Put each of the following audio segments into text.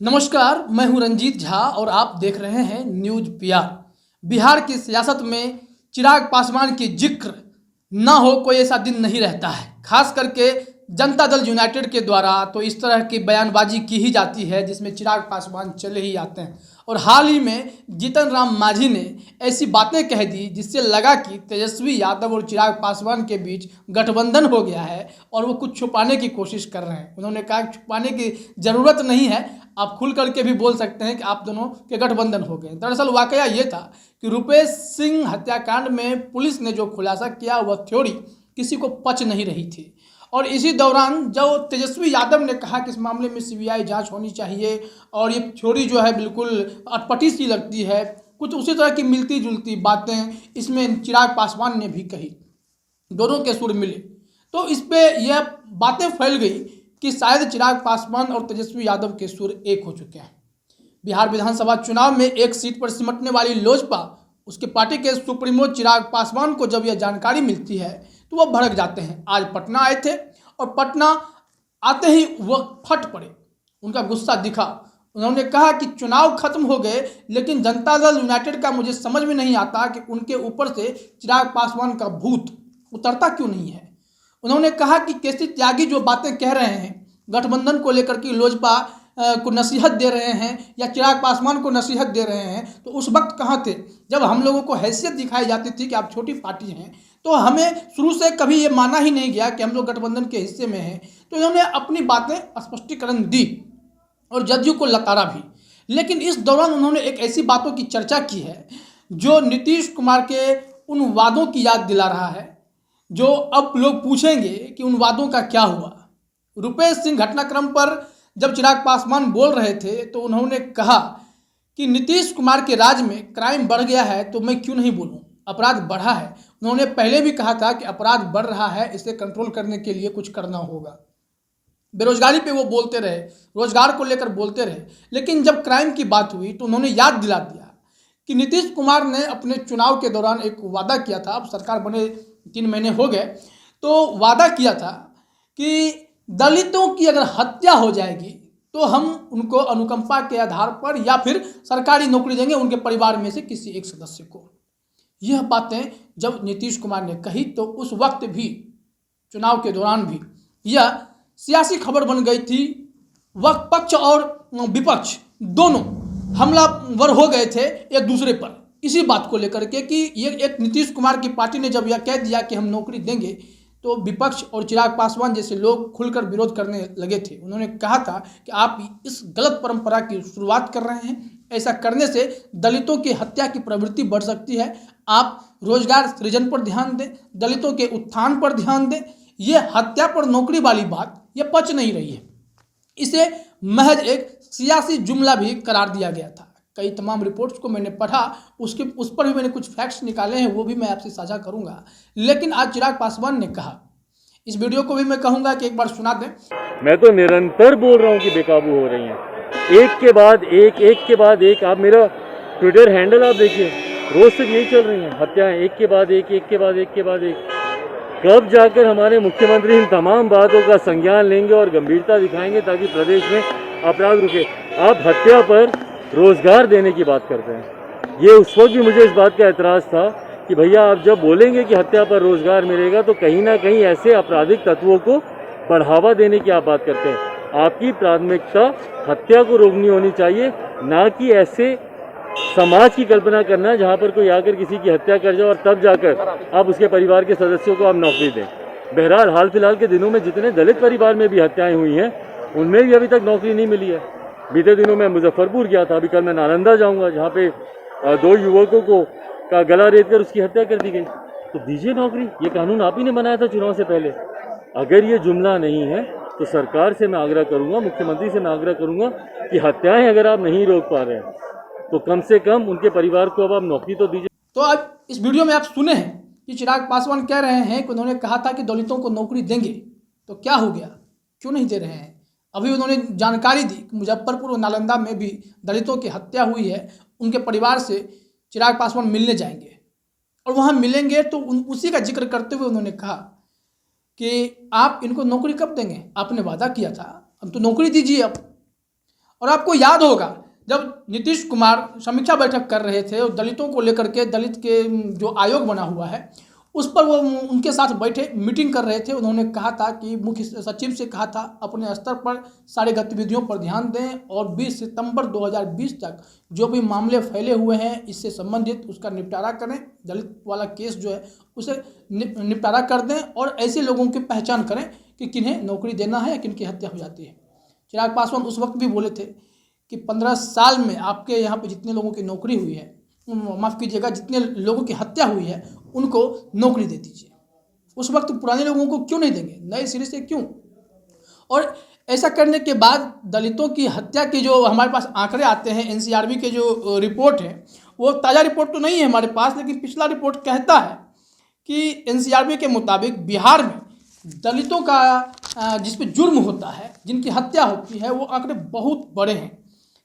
नमस्कार, मैं हूं रंजीत झा और आप देख रहे हैं न्यूज पीआर। बिहार की सियासत में चिराग पासवान की जिक्र ना हो कोई ऐसा दिन नहीं रहता है। खास करके जनता दल यूनाइटेड के द्वारा तो इस तरह की बयानबाजी की ही जाती है जिसमें चिराग पासवान चले ही आते हैं। और हाल ही में जीतन राम मांझी ने ऐसी बातें कह दी जिससे लगा कि तेजस्वी यादव और चिराग पासवान के बीच गठबंधन हो गया है और वो कुछ छुपाने की कोशिश कर रहे हैं। उन्होंने कहा कि छुपाने की ज़रूरत नहीं है, आप खुल करके भी बोल सकते हैं कि आप दोनों के गठबंधन हो गए। दरअसल वाकया ये था कि रुपेश सिंह हत्याकांड में पुलिस ने जो खुलासा किया वह थ्योरी किसी को पच नहीं रही थी। और इसी दौरान जो तेजस्वी यादव ने कहा कि इस मामले में सीबीआई जांच होनी चाहिए और ये थ्योरी जो है बिल्कुल अटपटी सी लगती है, कुछ उसी तरह की मिलती जुलती बातें इसमें चिराग पासवान ने भी कही। दोनों के सुर मिले तो इस पे यह बातें फैल गई कि शायद चिराग पासवान और तेजस्वी यादव के सुर एक हो चुके हैं। बिहार विधानसभा चुनाव में एक सीट पर सिमटने वाली लोजपा, उसके पार्टी के सुप्रीमो चिराग पासवान को जब यह जानकारी मिलती है तो वह भड़क जाते हैं। आज पटना आए थे और पटना आते ही वह फट पड़े, उनका गुस्सा दिखा। उन्होंने कहा कि चुनाव खत्म हो गए लेकिन जनता दल यूनाइटेड का मुझे समझ में नहीं आता कि उनके ऊपर से चिराग पासवान का भूत उतरता क्यों नहीं है। उन्होंने कहा कि केसी त्यागी जो बातें कह रहे हैं गठबंधन को लेकर के, लोजपा को नसीहत दे रहे हैं या चिराग पासवान को नसीहत दे रहे हैं, तो उस वक्त कहाँ थे जब हम लोगों को हैसियत दिखाई जाती थी कि आप छोटी पार्टी हैं। तो हमें शुरू से कभी ये माना ही नहीं गया कि हम लोग गठबंधन के हिस्से में हैं। तो इन्होंने अपनी बातें स्पष्टीकरण दी और जदयू को लताड़ा भी। लेकिन इस दौरान उन्होंने एक ऐसी बातों की चर्चा की है जो नीतीश कुमार के उन वादों की याद दिला रहा है जो अब लोग पूछेंगे कि उन वादों का क्या हुआ। रुपेश सिंह घटनाक्रम पर जब चिराग पासवान बोल रहे थे तो उन्होंने कहा कि नीतीश कुमार के राज में क्राइम बढ़ गया है तो मैं क्यों नहीं बोलूं, अपराध बढ़ा है। उन्होंने पहले भी कहा था कि अपराध बढ़ रहा है, इसे कंट्रोल करने के लिए कुछ करना होगा। बेरोजगारी पे वो बोलते रहे, रोजगार को लेकर बोलते रहे, लेकिन जब क्राइम की बात हुई तो उन्होंने याद दिला दिया कि नीतीश कुमार ने अपने चुनाव के दौरान एक वादा किया था। अब सरकार बने 3 महीने हो गए, तो वादा किया था कि दलितों की अगर हत्या हो जाएगी तो हम उनको अनुकंपा के आधार पर या फिर सरकारी नौकरी देंगे उनके परिवार में से किसी एक सदस्य को। यह बातें जब नीतीश कुमार ने कही तो उस वक्त भी, चुनाव के दौरान भी, यह सियासी खबर बन गई थी। वह पक्ष और विपक्ष दोनों हमलावर हो गए थे एक दूसरे पर इसी बात को लेकर के कि ये एक नीतीश कुमार की पार्टी ने जब यह कह दिया कि हम नौकरी देंगे तो विपक्ष और चिराग पासवान जैसे लोग खुलकर विरोध करने लगे थे। उन्होंने कहा था कि आप इस गलत परंपरा की शुरुआत कर रहे हैं, ऐसा करने से दलितों की हत्या की प्रवृत्ति बढ़ सकती है। आप रोजगार सृजन पर ध्यान दें, दलितों के उत्थान पर ध्यान दें। ये हत्या पर नौकरी वाली बात ये पच नहीं रही है। इसे महज एक सियासी जुमला भी करार दिया गया था। कई तमाम रिपोर्ट्स को मैंने पढ़ा, उस पर भी मैंने कुछ फैक्ट्स निकाले हैं, वो भी मैं आपसे साझा करूंगा। लेकिन आज चिराग पासवान ने कहा, इस वीडियो को भी मैं कहूंगा कि एक बार सुना दें। मैं तो निरंतर बोल रहा हूं कि बेकाबू हो रही हैं, एक के बाद एक। आप मेरा ट्विटर हैंडल आप देखिए, रोज से यही चल रही हैं हत्याएं, एक के बाद एक। कब जाकर हमारे मुख्यमंत्री इन तमाम बातों का संज्ञान लेंगे और गंभीरता दिखाएंगे ताकि प्रदेश में अपराध रुके। आप हत्या पर रोजगार देने की बात करते हैं। ये उस वक्त भी मुझे इस बात का एतराज़ था कि भैया आप जब बोलेंगे कि हत्या पर रोजगार मिलेगा तो कहीं ना कहीं ऐसे आपराधिक तत्वों को बढ़ावा देने की आप बात करते हैं। आपकी प्राथमिकता हत्या को रोकनी होनी चाहिए, ना कि ऐसे समाज की कल्पना करना जहाँ पर कोई आकर किसी की हत्या कर जाए और तब जाकर आप उसके परिवार के सदस्यों को आप नौकरी दें। बहरहाल हाल फिलहाल के दिनों में जितने दलित परिवार में भी हत्याएं हुई हैं उनमें भी अभी तक नौकरी नहीं मिली है। बीते दिनों में मुजफ्फरपुर गया था, अभी कल मैं नालंदा जाऊंगा जहाँ पे 2 युवकों को का गला रेत कर उसकी हत्या कर दी गई। तो दीजिए नौकरी, ये कानून आप ही ने बनाया था चुनाव से पहले। अगर ये जुमला नहीं है तो सरकार से मैं आग्रह करूंगा, मुख्यमंत्री से मैं आग्रह करूंगा कि हत्याएं अगर आप नहीं रोक पा रहे हैं तो कम से कम उनके परिवार को अब आप नौकरी तो दीजिए। तो आज इस वीडियो में आप सुने हैं कि चिराग पासवान कह रहे हैं कि उन्होंने कहा था कि दलितों को नौकरी देंगे, तो क्या हो गया, क्यों नहीं दे रहे हैं। अभी उन्होंने जानकारी दी कि मुजफ्फरपुर और नालंदा में भी दलितों की हत्या हुई है, उनके परिवार से चिराग पासवान मिलने जाएंगे और वहाँ मिलेंगे तो उसी का जिक्र करते हुए उन्होंने कहा कि आप इनको नौकरी कब देंगे, आपने वादा किया था, अब तो नौकरी दीजिए अब। और आपको याद होगा जब नीतीश कुमार समीक्षा बैठक कर रहे थे और दलितों को लेकर के, दलित के जो आयोग बना हुआ है उस पर वो उनके साथ बैठे मीटिंग कर रहे थे, उन्होंने कहा था कि मुख्य सचिव से कहा था अपने स्तर पर सारी गतिविधियों पर ध्यान दें और 20 सितंबर 2020 तक जो भी मामले फैले हुए हैं इससे संबंधित उसका निपटारा करें, दलित वाला केस जो है उसे निपटारा कर दें और ऐसे लोगों की पहचान करें कि किन्हें नौकरी देना है या किनकी हत्या हो जाती है। चिराग पासवान उस वक्त भी बोले थे कि 15 साल में आपके यहाँ पे जितने लोगों की नौकरी हुई है, माफ़ कीजिएगा, जितने लोगों की हत्या हुई है उनको नौकरी दे दीजिए। उस वक्त पुराने लोगों को क्यों नहीं देंगे, नए सिरे से क्यों? और ऐसा करने के बाद दलितों की हत्या के जो हमारे पास आंकड़े आते हैं, एनसीआरबी के जो रिपोर्ट है, वो ताज़ा रिपोर्ट तो नहीं है हमारे पास, लेकिन पिछला रिपोर्ट कहता है कि एनसीआरबी के मुताबिक बिहार में दलितों का जिस पे जुर्म होता है, जिनकी हत्या होती है, वो आंकड़े बहुत बड़े हैं।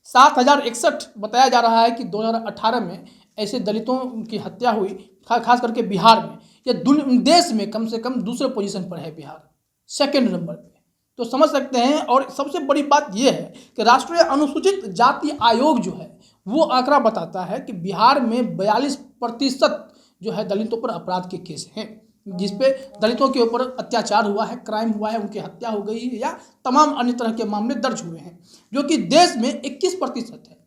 7061 बताया जा रहा है कि 2018 में ऐसे दलितों की हत्या हुई, खास करके बिहार में। ये देश में कम से कम दूसरे पोजीशन पर है बिहार, सेकंड नंबर पे। तो समझ सकते हैं। और सबसे बड़ी बात यह है कि राष्ट्रीय अनुसूचित जाति आयोग जो है वो आंकड़ा बताता है कि बिहार में 42% जो है दलितों पर अपराध के केस हैं, जिसपे दलितों के ऊपर अत्याचार हुआ है, क्राइम हुआ है, उनकी हत्या हो गई है या तमाम अन्य तरह के मामले दर्ज हुए हैं, जो कि देश में 21% है,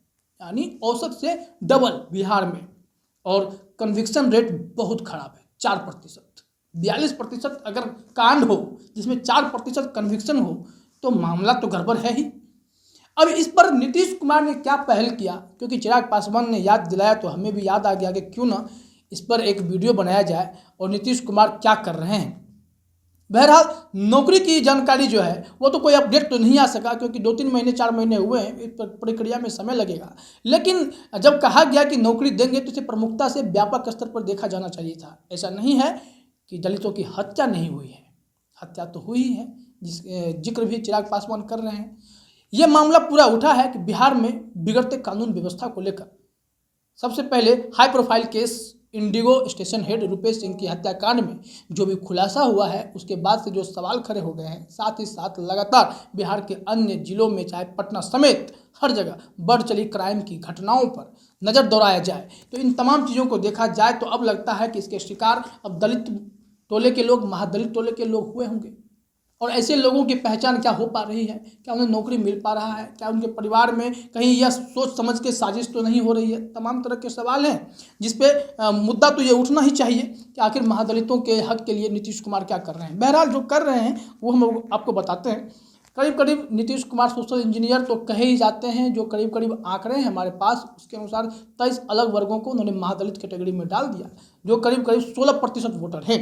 यानी औसत से डबल बिहार में। और कन्विक्शन रेट बहुत खराब है, 4%। 42% अगर कांड हो जिसमें 4% कन्विक्शन हो तो मामला तो गड़बड़ है ही। अब इस पर नीतीश कुमार ने क्या पहल किया, क्योंकि चिराग पासवान ने याद दिलाया तो हमें भी याद आ गया कि क्यों ना इस पर एक वीडियो बनाया जाए और नीतीश कुमार क्या कर रहे हैं। बहरहाल नौकरी की जानकारी जो है वो तो कोई अपडेट तो नहीं आ सका, क्योंकि 2-3 महीने 4 महीने हुए हैं, इस प्रक्रिया में समय लगेगा। लेकिन जब कहा गया कि नौकरी देंगे तो इसे प्रमुखता से व्यापक स्तर पर देखा जाना चाहिए था। ऐसा नहीं है कि दलितों की हत्या नहीं हुई है, हत्या तो हुई है, जिस जिक्र भी चिराग पासवान कर रहे हैं। ये मामला पूरा उठा है कि बिहार में बिगड़ते कानून व्यवस्था को लेकर सबसे पहले high profile case Indigo station head Rupesh Singh की हत्याकांड में जो भी खुलासा हुआ है, उसके बाद से जो सवाल खड़े हो गए हैं, साथ ही साथ लगातार बिहार के अन्य जिलों में चाहे पटना समेत हर जगह बढ़ चली क्राइम की घटनाओं पर नज़र दौड़ाया जाए तो इन तमाम चीज़ों को देखा जाए तो अब लगता है कि इसके शिकार अब दलित टोले के लोग, महादलित टोले के लोग हुए होंगे। और ऐसे लोगों की पहचान क्या हो पा रही है, क्या उन्हें नौकरी मिल पा रहा है, क्या उनके परिवार में कहीं यह सोच समझ के साजिश तो नहीं हो रही है, तमाम तरह के सवाल हैं जिसपे मुद्दा तो ये उठना ही चाहिए कि आखिर महादलितों के हक के लिए नीतीश कुमार क्या कर रहे हैं। बहरहाल जो कर रहे हैं वो हम आपको बताते हैं। करीब करीब नीतीश कुमार सोशल इंजीनियर तो कहे ही जाते हैं। जो करीब करीब आंकड़े हैं हमारे पास उसके अनुसार 23 अलग वर्गों को उन्होंने महादलित कैटेगरी में डाल दिया, जो करीब करीब 16% वोटर हैं,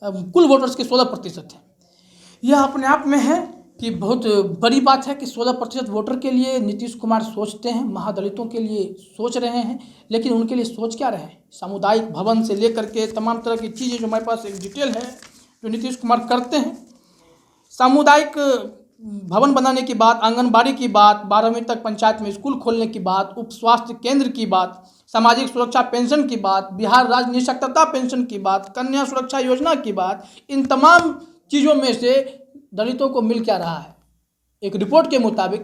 कुल वोटर्स के 16% हैं। यह अपने आप में है कि बहुत बड़ी बात है कि 16% वोटर के लिए नीतीश कुमार सोचते हैं, महादलितों के लिए सोच रहे हैं। लेकिन उनके लिए सोच क्या रहे हैं, सामुदायिक भवन से लेकर के तमाम तरह की चीज़ें जो हमारे पास एक डिटेल है जो नीतीश कुमार करते हैं। सामुदायिक भवन बनाने की बात, आंगनबाड़ी की बात, 12वीं तक पंचायत में स्कूल खोलने की बात, उप स्वास्थ्य केंद्र की बात, सामाजिक सुरक्षा पेंशन की बात, बिहार राज्य निःशक्तता पेंशन की बात, कन्या सुरक्षा योजना की बात, इन तमाम चीज़ों में से दलितों को मिल क्या रहा है। एक रिपोर्ट के मुताबिक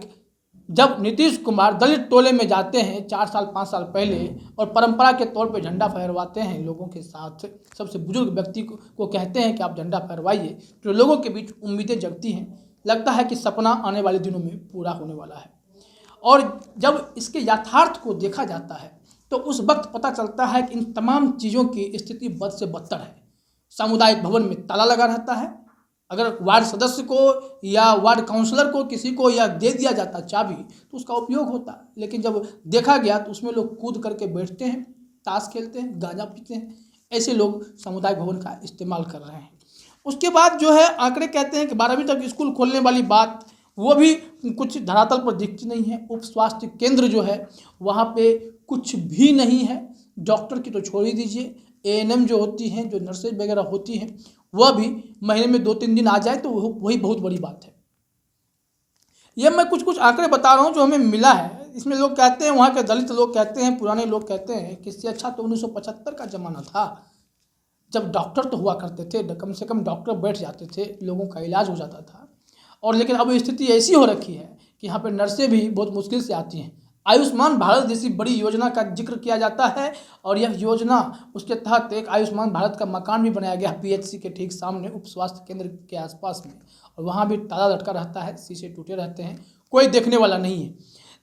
जब नीतीश कुमार दलित टोले में जाते हैं 4 साल 5 साल पहले और परंपरा के तौर पे झंडा फहरवाते हैं लोगों के साथ, सबसे बुजुर्ग व्यक्ति को कहते हैं कि आप झंडा फहरवाइए, तो लोगों के बीच उम्मीदें जगती हैं, लगता है कि सपना आने वाले दिनों में पूरा होने वाला है। और जब इसके यथार्थ को देखा जाता है तो उस वक्त पता चलता है कि इन तमाम चीज़ों की स्थिति बद से बदतर है। सामुदायिक भवन में ताला लगा रहता है, अगर वार्ड सदस्य को या वार्ड काउंसलर को किसी को या दे दिया जाता चाबी तो उसका उपयोग होता, लेकिन जब देखा गया तो उसमें लोग कूद करके बैठते हैं, ताश खेलते हैं, गांजा पीते हैं। ऐसे लोग सामुदायिक भवन का इस्तेमाल कर रहे हैं। उसके बाद जो है आंकड़े कहते हैं कि 12वीं तक स्कूल खोलने वाली बात वो भी कुछ धरातल पर दिखती नहीं है। उप स्वास्थ्य केंद्र जो है वहाँ पे कुछ भी नहीं है। डॉक्टर की तो छोड़ ही दीजिए, एएनएम जो होती हैं, जो नर्सेज वगैरह होती हैं, वह भी महीने में 2-3 दिन आ जाए तो वही बहुत बड़ी बात है। ये मैं कुछ आंकड़े बता रहा हूँ जो हमें मिला है। इसमें लोग कहते हैं, वहाँ के दलित लोग कहते हैं, पुराने लोग कहते हैं कि इससे अच्छा तो 1975 का ज़माना था, जब डॉक्टर तो हुआ करते थे, कम से कम डॉक्टर बैठ जाते थे, लोगों का इलाज हो जाता था। और लेकिन अब स्थिति ऐसी हो रखी है कि यहाँ पे नर्सें भी बहुत मुश्किल से आती हैं। आयुष्मान भारत जैसी बड़ी योजना का जिक्र किया जाता है और यह योजना, उसके तहत एक आयुष्मान भारत का मकान भी बनाया गया पीएचसी के ठीक सामने उप स्वास्थ्य केंद्र के आसपास में, और वहाँ भी ताला लटका रहता है, शीशे टूटे रहते हैं, कोई देखने वाला नहीं है।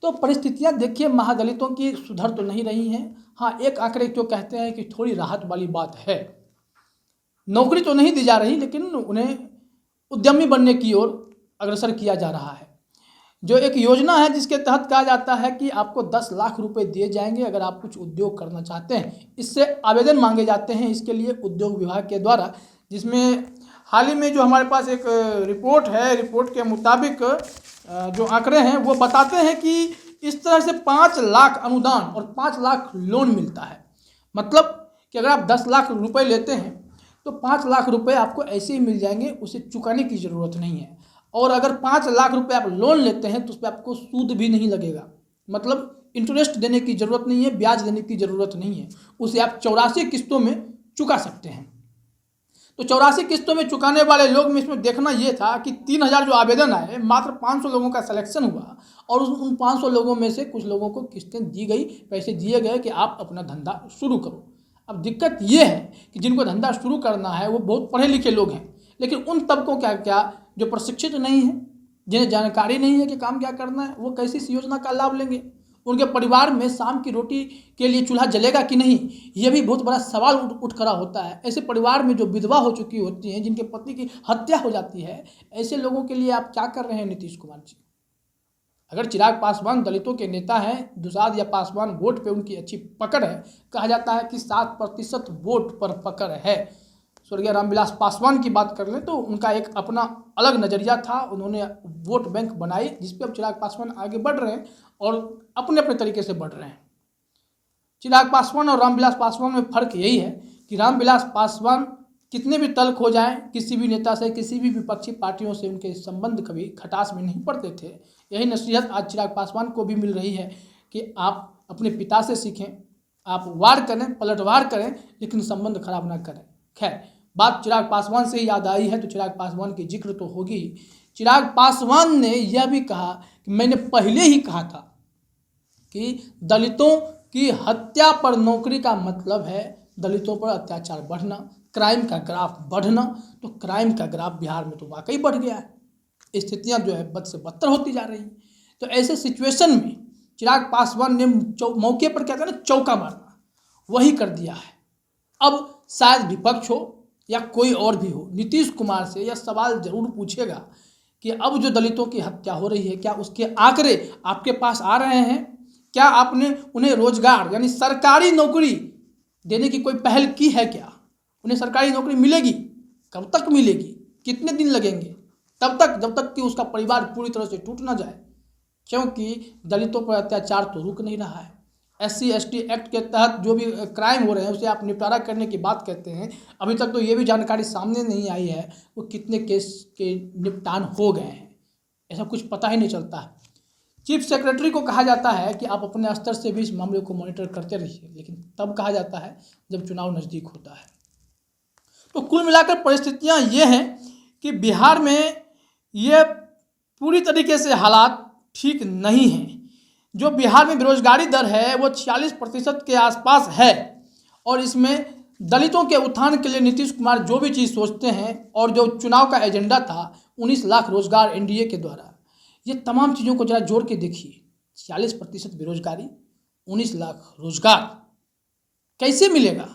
तो परिस्थितियाँ देखिए महादलितों की सुधर तो नहीं रही हैं। हाँ, एक आंकड़े जो कहते हैं कि थोड़ी राहत वाली बात है, नौकरी तो नहीं दी जा रही लेकिन उन्हें उद्यमी बनने की ओर अग्रसर किया जा रहा है। जो एक योजना है जिसके तहत कहा जाता है कि आपको 10 लाख रुपए दिए जाएंगे अगर आप कुछ उद्योग करना चाहते हैं। इससे आवेदन मांगे जाते हैं इसके लिए उद्योग विभाग के द्वारा, जिसमें हाल ही में जो हमारे पास एक रिपोर्ट है, रिपोर्ट के मुताबिक जो आंकड़े हैं वो बताते हैं कि इस तरह से 5 लाख अनुदान और 5 लाख लोन मिलता है। मतलब कि अगर आप 10 लाख रुपए लेते हैं तो 5 लाख रुपए आपको ऐसे ही मिल जाएंगे, उसे चुकाने की ज़रूरत नहीं है। और अगर 5 लाख रुपए आप लोन लेते हैं तो उस पर आपको सूद भी नहीं लगेगा, मतलब इंटरेस्ट देने की ज़रूरत नहीं है, ब्याज देने की ज़रूरत नहीं है, उसे आप 84 किस्तों में चुका सकते हैं। तो 84 किस्तों में चुकाने वाले लोग में इसमें देखना ये था कि 3000 जो आवेदन आए, मात्र 500 लोगों का सिलेक्शन हुआ और उन 500 लोगों में से कुछ लोगों को किस्तें दी गई, पैसे दिए गए कि आप अपना धंधा शुरू करो। अब दिक्कत ये है कि जिनको धंधा शुरू करना है वो बहुत पढ़े लिखे लोग हैं, लेकिन उन तबकों क्या जो प्रशिक्षित नहीं है, जिन्हें जानकारी नहीं है कि काम क्या करना है, वो कैसे इस योजना का लाभ लेंगे। उनके परिवार में शाम की रोटी के लिए चूल्हा जलेगा कि नहीं, ये भी बहुत बड़ा सवाल उठ खड़ा होता है। ऐसे परिवार में जो विधवा हो चुकी होती हैं, जिनके पति की हत्या हो जाती है, ऐसे लोगों के लिए आप क्या कर रहे हैं नीतीश कुमार जी? अगर चिराग पासवान दलितों के नेता हैं, दुसाध या पासवान वोट पे उनकी अच्छी पकड़ है, कहा जाता है कि 7% वोट पर पकड़ है। स्वर्गीय रामविलास पासवान की बात कर लें तो उनका एक अपना अलग नज़रिया था, उन्होंने वोट बैंक बनाई जिस पे अब चिराग पासवान आगे बढ़ रहे हैं और अपने अपने तरीके से बढ़ रहे हैं। चिराग पासवान और रामविलास पासवान में फ़र्क यही है कि रामविलास पासवान कितने भी तल्ख हो जाएं, किसी भी नेता से, किसी भी विपक्षी पार्टियों से उनके संबंध कभी खटास में नहीं पड़ते थे। यही नसीहत आज चिराग पासवान को भी मिल रही है कि आप अपने पिता से सीखें, आप वार करें, पलटवार करें, लेकिन संबंध खराब ना करें। खैर, बात चिराग पासवान से याद आई है तो चिराग पासवान की जिक्र तो होगी ही। चिराग पासवान ने यह भी कहा कि मैंने पहले ही कहा था कि दलितों की हत्या पर नौकरी का मतलब है दलितों पर अत्याचार बढ़ना, क्राइम का ग्राफ बढ़ना। तो क्राइम का ग्राफ बिहार में तो वाकई बढ़ गया है, स्थितियां जो है बद से बदतर होती जा रही हैं। तो ऐसे सिचुएशन में चिराग पासवान ने मौके पर क्या करना, चौका मारना, वही कर दिया है। अब शायद विपक्ष हो या कोई और भी हो, नीतीश कुमार से यह सवाल जरूर पूछेगा कि अब जो दलितों की हत्या हो रही है, क्या उसके आंकड़े आपके पास आ रहे हैं? क्या आपने उन्हें रोजगार यानी सरकारी नौकरी देने की कोई पहल की है? क्या उन्हें सरकारी नौकरी मिलेगी? कब तक मिलेगी? कितने दिन लगेंगे? तब तक जब तक कि उसका परिवार पूरी तरह से टूट ना जाए, क्योंकि दलितों पर अत्याचार तो रुक नहीं रहा है। SC/ST एक्ट के तहत जो भी क्राइम हो रहे हैं उसे आप निपटारा करने की बात कहते हैं, अभी तक तो ये भी जानकारी सामने नहीं आई है वो कितने केस के निपटान हो गए हैं, ऐसा कुछ पता ही नहीं चलता है। चीफ सेक्रेटरी को कहा जाता है कि आप अपने स्तर से भी इस मामले को मॉनिटर करते रहिए, लेकिन तब कहा जाता है जब चुनाव नज़दीक होता है। तो कुल मिलाकर परिस्थितियाँ ये हैं कि बिहार में ये पूरी तरीके से हालात ठीक नहीं हैं। जो बिहार में बेरोजगारी दर है वो 46% के आसपास है, और इसमें दलितों के उत्थान के लिए नीतीश कुमार जो भी चीज़ सोचते हैं और जो चुनाव का एजेंडा था 19 लाख रोजगार NDA के द्वारा, ये तमाम चीज़ों को जरा जोड़ के देखिए। 46% बेरोजगारी, 19 लाख रोजगार कैसे मिलेगा?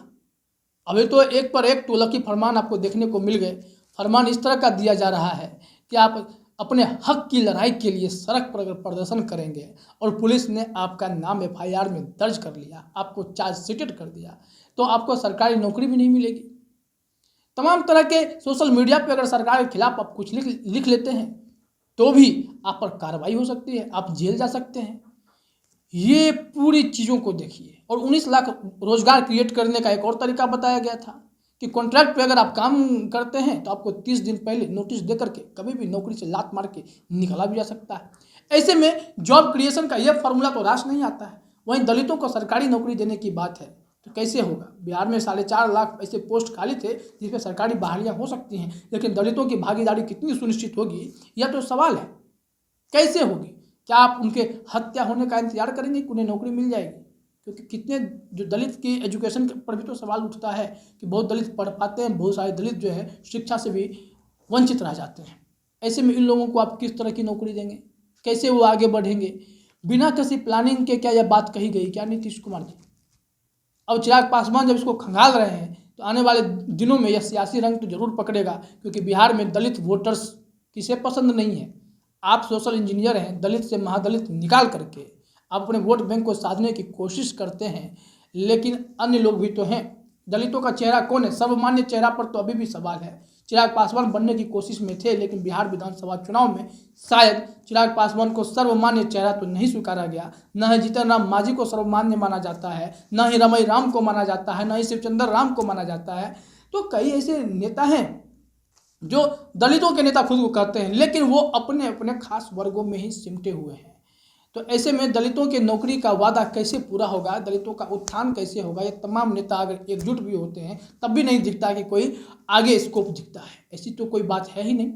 अभी तो एक पर एक टोलकी फरमान आपको देखने को मिल गए। फरमान इस तरह का दिया जा रहा है कि आप अपने हक की लड़ाई के लिए सड़क पर अगर प्रदर्शन करेंगे और पुलिस ने आपका नाम FIR में दर्ज कर लिया, आपको चार्जशीटेड कर दिया, तो आपको सरकारी नौकरी भी नहीं मिलेगी। तमाम तरह के सोशल मीडिया पे अगर सरकार के खिलाफ आप कुछ लिख लेते हैं तो भी आप पर कार्रवाई हो सकती है, आप जेल जा सकते हैं। ये पूरी चीज़ों को देखिए। और 19 लाख रोजगार क्रिएट करने का एक और तरीका बताया गया था कि कॉन्ट्रैक्ट पे अगर आप काम करते हैं तो आपको 30 दिन पहले नोटिस दे करके कभी भी नौकरी से लात मार के निकाला भी जा सकता है। ऐसे में जॉब क्रिएशन का यह फार्मूला तो रास नहीं आता है। वहीं दलितों को सरकारी नौकरी देने की बात है तो कैसे होगा? बिहार में 4.5 लाख ऐसे पोस्ट खाली थे जिसमें सरकारी बहालियाँ हो सकती हैं, लेकिन दलितों की भागीदारी कितनी सुनिश्चित होगी, यह तो सवाल है। कैसे होगी? क्या आप उनके हत्या होने का इंतजार करेंगे कि उन्हें नौकरी मिल जाएगी? क्योंकि कितने जो दलित की एजुकेशन पर भी तो सवाल उठता है कि बहुत दलित पढ़ पाते हैं, बहुत सारे दलित जो है शिक्षा से भी वंचित रह जाते हैं। ऐसे में इन लोगों को आप किस तरह की नौकरी देंगे? कैसे वो आगे बढ़ेंगे? बिना किसी प्लानिंग के क्या यह बात कही गई क्या नीतीश कुमार जी? अब चिराग पासवान जब इसको खंगाल रहे हैं तो आने वाले दिनों में यह सियासी रंग तो जरूर पकड़ेगा, क्योंकि बिहार में दलित वोटर्स किसे पसंद नहीं है। आप सोशल इंजीनियर हैं, दलित से महादलित निकाल करके आप अपने वोट बैंक को साधने की कोशिश करते हैं, लेकिन अन्य लोग भी तो हैं। दलितों का चेहरा कौन है? सर्वमान्य चेहरा पर तो अभी भी सवाल है। चिराग पासवान बनने की कोशिश में थे, लेकिन बिहार विधानसभा चुनाव में शायद चिराग पासवान को सर्वमान्य चेहरा तो नहीं स्वीकारा गया। न ही जीतन राम मांझी को सर्वमान्य माना जाता है, न ही रमई राम को माना जाता है, न ही शिवचंद्र राम को माना जाता है। तो कई ऐसे नेता हैं जो दलितों के नेता खुद को कहते हैं, लेकिन वो अपने अपने खास वर्गों में ही सिमटे हुए हैं। तो ऐसे में दलितों के नौकरी का वादा कैसे पूरा होगा, दलितों का उत्थान कैसे होगा? ये तमाम नेता अगर एकजुट भी होते हैं तब भी नहीं दिखता कि कोई आगे स्कोप दिखता है। ऐसी तो कोई बात है ही नहीं।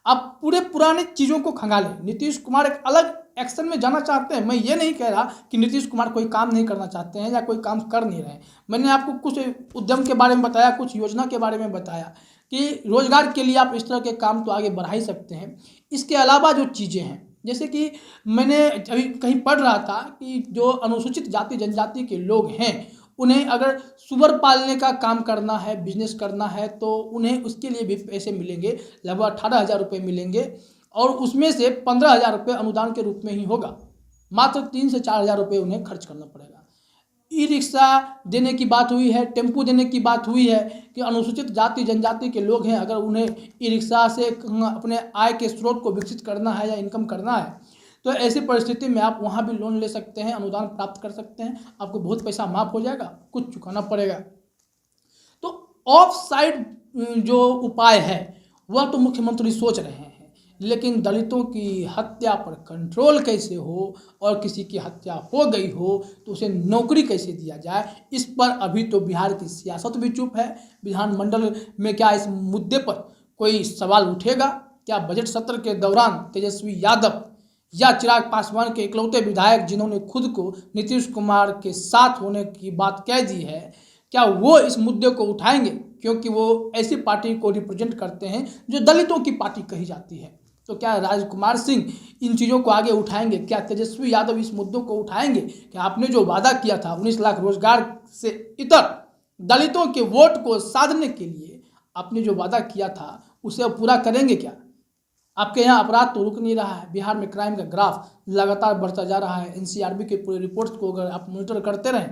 आप पूरे पुराने चीज़ों को खंगालें। नीतीश कुमार एक अलग एक्शन में जाना चाहते हैं। मैं ये नहीं कह रहा कि नीतीश कुमार कोई काम नहीं करना चाहते हैं या कोई काम कर नहीं रहे हैं। मैंने आपको कुछ उद्यम के बारे में बताया, कुछ योजना के बारे में बताया कि रोजगार के लिए आप इस तरह के काम तो आगे बढ़ा ही सकते हैं। इसके अलावा जो चीज़ें हैं, जैसे कि मैंने अभी कहीं पढ़ रहा था कि जो अनुसूचित जाति जनजाति के लोग हैं उन्हें अगर सुअर पालने का काम करना है, बिजनेस करना है, तो उन्हें उसके लिए भी पैसे मिलेंगे। लगभग 18,000 रुपये मिलेंगे और उसमें से 15,000 रुपये अनुदान के रूप में ही होगा। मात्र 3 से 4,000 रुपये उन्हें खर्च करना पड़ेगा। ई रिक्शा देने की बात हुई है, टेम्पू देने की बात हुई है कि अनुसूचित जाति जनजाति के लोग हैं, अगर उन्हें ई रिक्शा से अपने आय के स्रोत को विकसित करना है या इनकम करना है, तो ऐसी परिस्थिति में आप वहाँ भी लोन ले सकते हैं, अनुदान प्राप्त कर सकते हैं। आपको बहुत पैसा माफ हो जाएगा, कुछ चुकाना पड़ेगा। तो ऑफ साइड जो उपाय है वह तो मुख्यमंत्री सोच रहे हैं, लेकिन दलितों की हत्या पर कंट्रोल कैसे हो और किसी की हत्या हो गई हो तो उसे नौकरी कैसे दिया जाए, इस पर अभी तो बिहार की सियासत भी चुप है। विधानमंडल में क्या इस मुद्दे पर कोई सवाल उठेगा? क्या बजट सत्र के दौरान तेजस्वी यादव या चिराग पासवान के इकलौते विधायक जिन्होंने खुद को नीतीश कुमार के साथ होने की बात कह दी है, क्या वो इस मुद्दे को उठाएंगे? क्योंकि वो ऐसी पार्टी को रिप्रेजेंट करते हैं जो दलितों की पार्टी कही जाती है। तो क्या राजकुमार सिंह इन चीज़ों को आगे उठाएंगे? क्या तेजस्वी यादव इस मुद्दों को उठाएंगे कि आपने जो वादा किया था 19 लाख रोजगार से इतर दलितों के वोट को साधने के लिए आपने जो वादा किया था उसे अब पूरा करेंगे क्या? आपके यहाँ अपराध तो रुक नहीं रहा है। बिहार में क्राइम का ग्राफ लगातार बढ़ता जा रहा है। एनसीआरबी के पूरे रिपोर्ट्स को अगर आप मॉनिटर करते रहें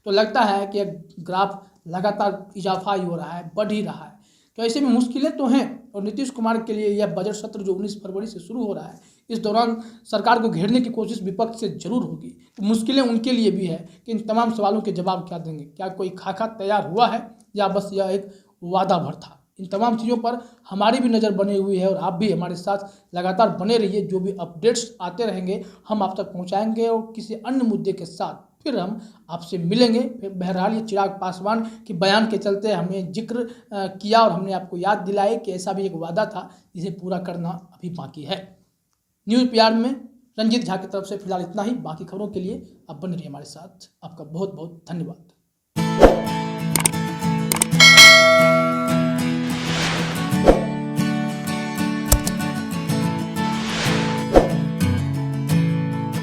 तो लगता है कि ग्राफ लगातार इजाफा ही हो रहा है, बढ़ ही रहा है। तो ऐसे में मुश्किलें तो हैं और नीतीश कुमार के लिए यह बजट सत्र जो 19 फरवरी से शुरू हो रहा है, इस दौरान सरकार को घेरने की कोशिश विपक्ष से जरूर होगी। तो मुश्किलें उनके लिए भी है कि इन तमाम सवालों के जवाब क्या देंगे। क्या कोई खाका तैयार हुआ है या बस यह एक वादा भर था? इन तमाम चीज़ों पर हमारी भी नज़र बनी हुई है और आप भी हमारे साथ लगातार बने रहिए। जो भी अपडेट्स आते रहेंगे हम आप तक पहुँचाएँगे और किसी अन्य मुद्दे के साथ फिर हम आपसे मिलेंगे। फिर बहरहाल ये चिराग पासवान के बयान के चलते हमने जिक्र किया और हमने आपको याद दिलाए कि ऐसा भी एक वादा था जिसे पूरा करना अभी बाकी है। न्यूज़ पीआर में रंजीत झा की तरफ से फिलहाल इतना ही। बाकी खबरों के लिए आप बने रहिए हमारे साथ। आपका बहुत बहुत धन्यवाद।